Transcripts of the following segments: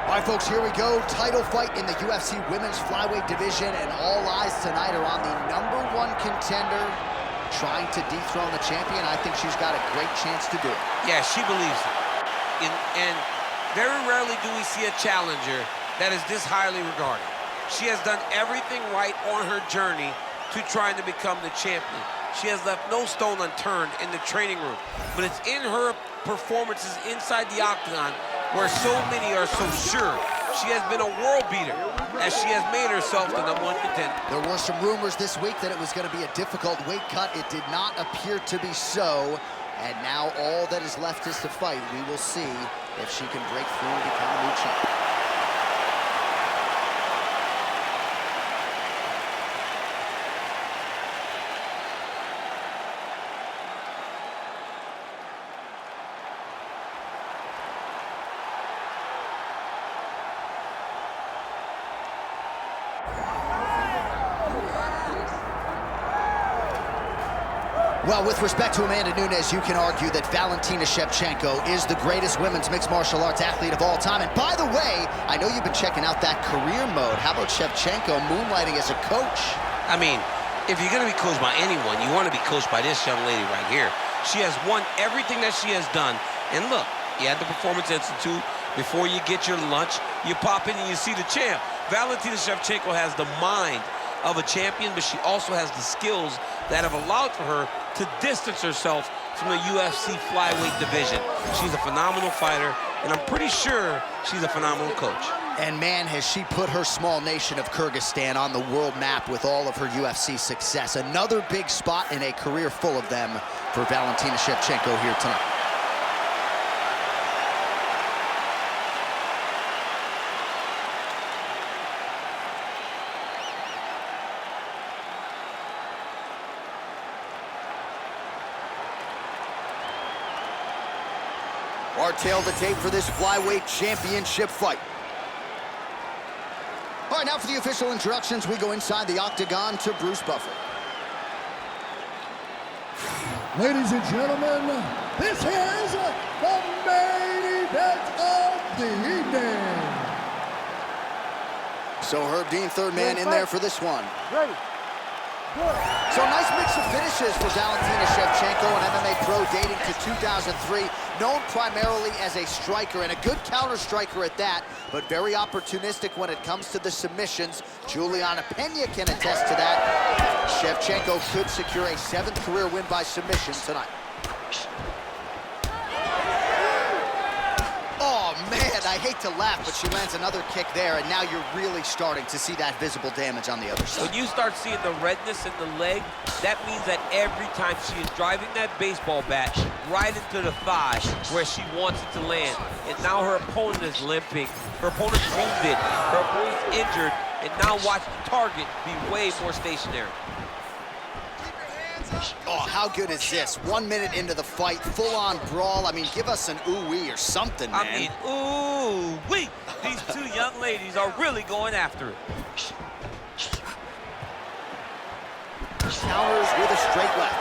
All right, folks, here we go. Title fight in the UFC women's flyweight division, and all eyes tonight are on the #1 contender trying to dethrone the champion. I think she's got a great chance to do it. Yeah, she believes it. And very rarely do we see a challenger that is this highly regarded. She has done everything right on her journey to trying to become the champion. She has left no stone unturned in the training room, but it's in her performances inside the octagon where so many are so sure. She has been a world beater as she has made herself the #1 contender. There were some rumors this week that it was going to be a difficult weight cut. It did not appear to be so. And now all that is left is to fight. We will see if she can break through and become a new champion. Well, with respect to Amanda Nunes, you can argue that Valentina SHEVCHENKO is the greatest women's mixed martial arts athlete of all time. And by the way, I know you've been checking out that career mode. How about SHEVCHENKO moonlighting as a coach? I mean, if you're going to be coached by anyone, you want to be coached by this young lady right here. She has won everything that she has done. And look, you had the Performance Institute. Before you get your lunch, you pop in and you see the champ. Valentina SHEVCHENKO has the mind of a champion, but she also has the skills that have allowed for her to distance herself from the UFC flyweight division. She's a phenomenal fighter, and I'm pretty sure she's a phenomenal coach. And man, has she put her small nation of Kyrgyzstan on the world map with all of her UFC success. Another big spot in a career full of them for Valentina SHEVCHENKO here tonight. Our tail to tape for this flyweight championship fight. All right, now for the official introductions, we go inside the octagon to Bruce Buffer. Ladies and gentlemen, this is the main event of the evening. So Herb Dean, third man in there for this one. Ready. So nice mix of finishes for Valentina SHEVCHENKO, an MMA pro dating to 2003, known primarily as a striker and a good counter striker at that, but very opportunistic when it comes to the submissions. Juliana Pena can attest to that. SHEVCHENKO could secure a 7th career win by submission tonight. Oh man, I hate to laugh, but she lands another kick there, and now you're really starting to see that visible damage on the other side. When you start seeing the redness in the leg, that means that every time she is driving that baseball bat right into the thigh where she wants it to land, and now her opponent is limping, her opponent's wounded, her opponent's injured, and now watch the target be way more stationary. Oh, how good is this? 1 minute into the fight, full-on brawl. I mean, give us an ooh-wee or something, man. I mean, ooh-wee. These two young ladies are really going after it. Counters with a straight left.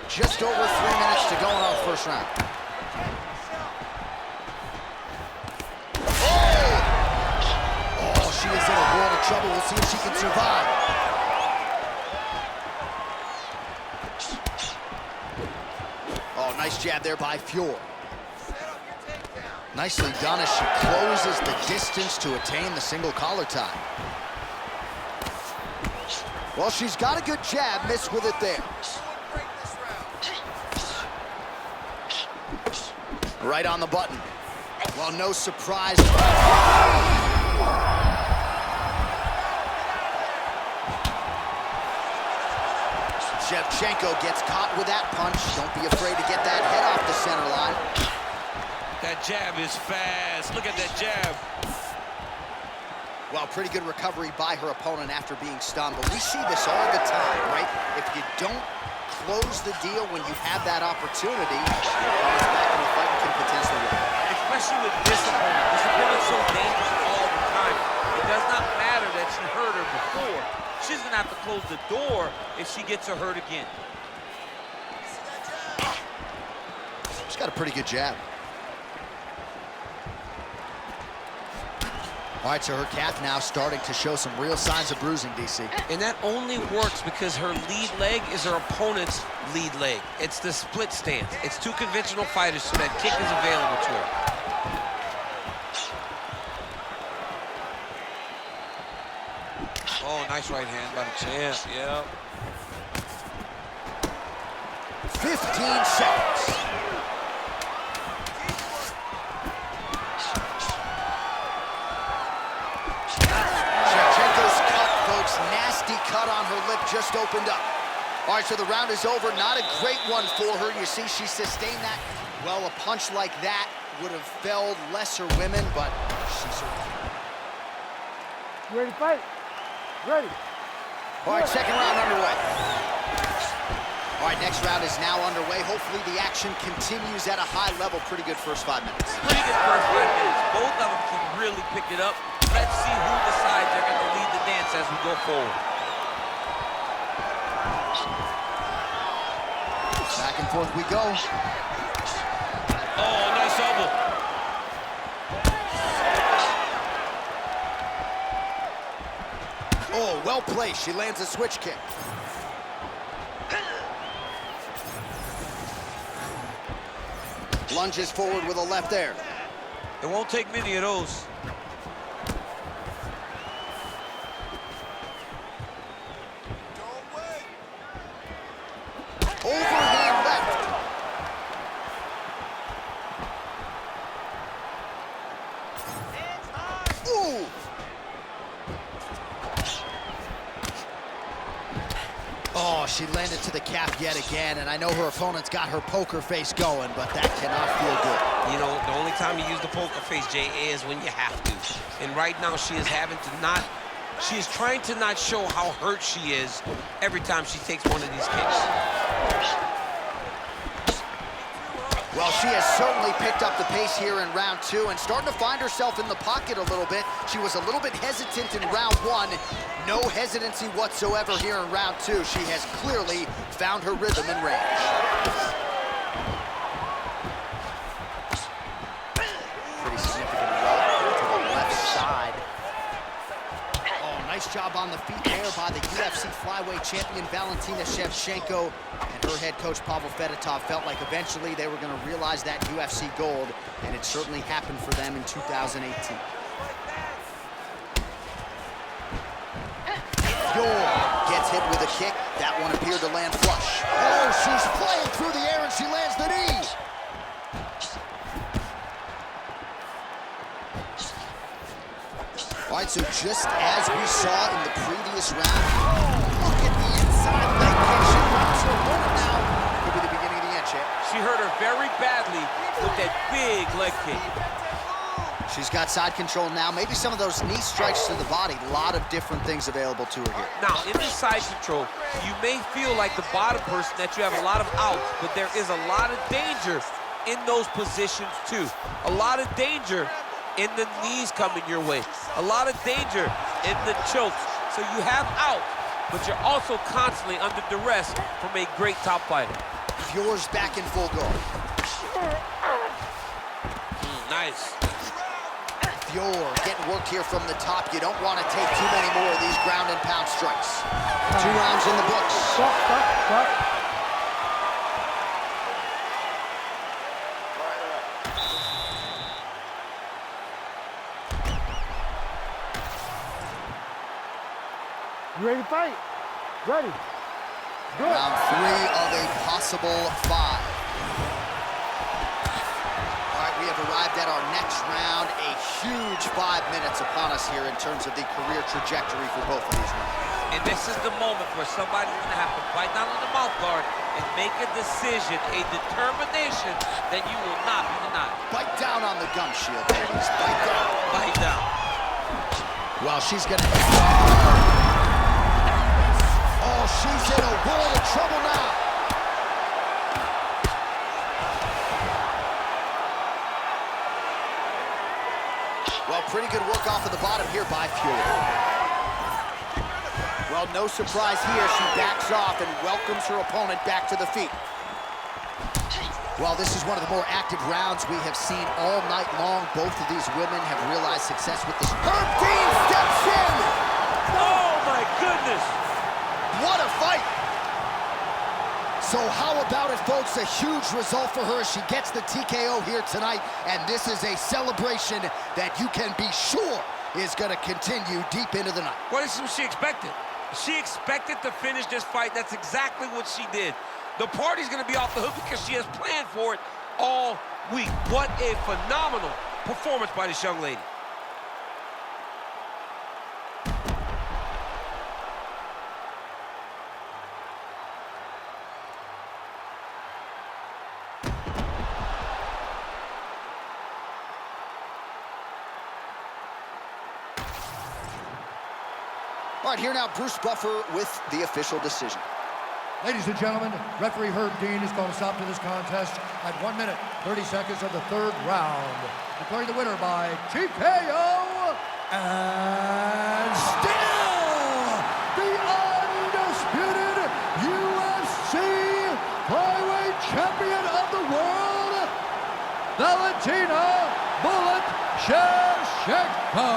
Just over 3 minutes to go in our first round. She is in a world of trouble. We'll see if she can survive. Oh, nice jab there by FIOROT. Nicely done as she closes the distance to attain the single collar tie. Well, she's got a good jab, missed with it there. Right on the button. Well, no surprise. SHEVCHENKO gets caught with that punch. Don't be afraid to get that head off the center line. That jab is fast. Look at that jab. Well, pretty good recovery by her opponent after being stunned, but we see this all the time, right? If you don't close the deal when you have that opportunity, your opponent's back in the fight and can potentially win. Especially with this opponent. This opponent's so dangerous all the time. It does not matter that she hurt her before. She's gonna close the door if she gets her hurt again. She's got a pretty good jab. All right, so her calf now starting to show some real signs of bruising, DC. And that only works because her lead leg is her opponent's lead leg. It's the split stance. It's two conventional fighters, so that kick is available to her. Oh, nice right hand by the champ, yeah. 15 seconds. Nasty cut on her lip just opened up. All right, so the round is over. Not a great one for her. You see, she sustained that. Well, a punch like that would have felled lesser women, but she survived. You ready to fight? Ready. All right, second round underway. All right, next round is now underway. Hopefully the action continues at a high level. Pretty good first 5 minutes. Pretty good first 5 minutes. Both of them can really pick it up. Let's see who decides they're going to lead the dance as we go forward. Back and forth we go. Oh, nice elbow. Oh, well placed. She lands a switch kick. Lunges forward with a left there. It won't take many of those. Overhand left. Ooh. Oh, she landed to the calf yet again, and I know her opponent's got her poker face going, but that cannot feel good. You know, the only time you use the poker face, Jay, is when you have to. And right now, she is having to not... She is trying to not show how hurt she is every time she takes one of these kicks. Well, she has certainly picked up the pace here in round 2 and starting to find herself in the pocket a little bit. She was a little bit hesitant in round 1. No hesitancy whatsoever here in round 2. She has clearly found her rhythm and range. Pretty significant rock to the left side. Oh, nice job on the feet there by the UFC flyweight champion Valentina SHEVCHENKO. And her head coach, Pavel Fedotov, felt like eventually they were going to realize that UFC gold, and it certainly happened for them in 2018. Gets hit with a kick. That one appeared to land flush. Oh, she's flying through the air, and she lands the knee. All right, so just as we saw in the previous round, look at the inside leg kick. She drops her opponent now. Could be the beginning of the end, champ. She hurt her very badly with that big leg kick. She's got side control now. Maybe some of those knee strikes to the body. A lot of different things available to her here. Now, in this side control, you may feel like the bottom person that you have a lot of outs, but there is a lot of danger in those positions too. A lot of danger in the knees coming your way. A lot of danger in the chokes. So you have out, but you're also constantly under duress from a great top fighter. Fiorot's back in full guard. Nice. Fiorot getting worked here from the top. You don't want to take too many more of these ground and pound strikes. 2 rounds in the books. Stop. You ready to fight? Ready. Good. Round 3 of a possible 5. All right, we have arrived at our next round. A huge 5 minutes upon us here in terms of the career trajectory for both of these rounds. And this is the moment where somebody's going to have to bite down on the mouth guard and make a decision, a determination that you will not be denied. Bite down on the gum shield, ladies. Bite down. Bite down. Well, she's going to... Oh, she's in a world of trouble now. Well, pretty good work off of the bottom here by Fiorot. Well, no surprise here. She backs off and welcomes her opponent back to the feet. Well, this is one of the more active rounds we have seen all night long. Both of these women have realized success with this. Herb Dean steps in! Oh, my goodness! What a fight! So how about it, folks? A huge result for her. She gets the TKO here tonight, and this is a celebration that you can be sure is going to continue deep into the night. What is she expected? She expected to finish this fight. That's exactly what she did. The party's going to be off the hook because she has planned for it all week. What a phenomenal performance by this young lady. All right, here now, Bruce Buffer with the official decision. Ladies and gentlemen, referee Herb Dean is going to stop to this contest at 1 minute, 30 seconds of the third round. Declaring the winner by TKO, and still the undisputed UFC flyweight champion of the world, Valentina "Bullet" SHEVCHENKO.